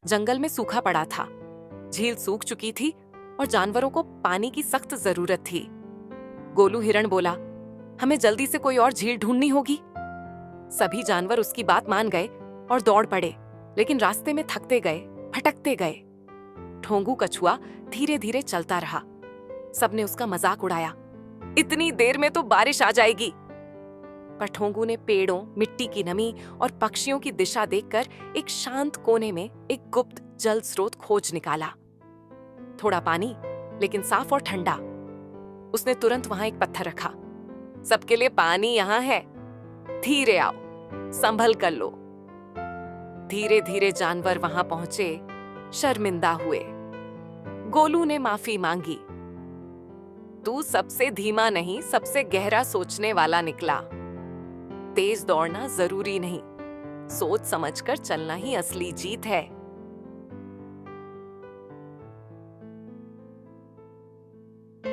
जंगल में सूखा पड़ा था, झील सूख चुकी थी और जानवरों को पानी की सख्त जरूरत थी। गोलू हिरण बोला, हमें जल्दी से कोई और झील ढूंढनी होगी। सभी जानवर उसकी बात मान गए और दौड़ पड़े, लेकिन रास्ते में थकते गए, भटकते गए। ठोंगू कछुआ धीरे धीरे चलता रहा। सबने उसका मजाक उड़ाया, इतनी देर में तो बारिश आ जाएगी। पर ठोंगू ने पेड़ों, मिट्टी की नमी और पक्षियों की दिशा देखकर एक शांत कोने में एक गुप्त जल स्रोत खोज निकाला। थोड़ा पानी, लेकिन साफ और ठंडा। उसने तुरंत वहां एक पत्थर रखा। सबके लिए पानी यहाँ है, धीरे आओ, संभल कर लो। धीरे धीरे जानवर वहां पहुंचे, शर्मिंदा हुए। गोलू ने माफी मांगी। तू सबसे धीमा नहीं, सबसे गहरा सोचने वाला निकला। तेज दौड़ना जरूरी नहीं, सोच समझकर चलना ही असली जीत है।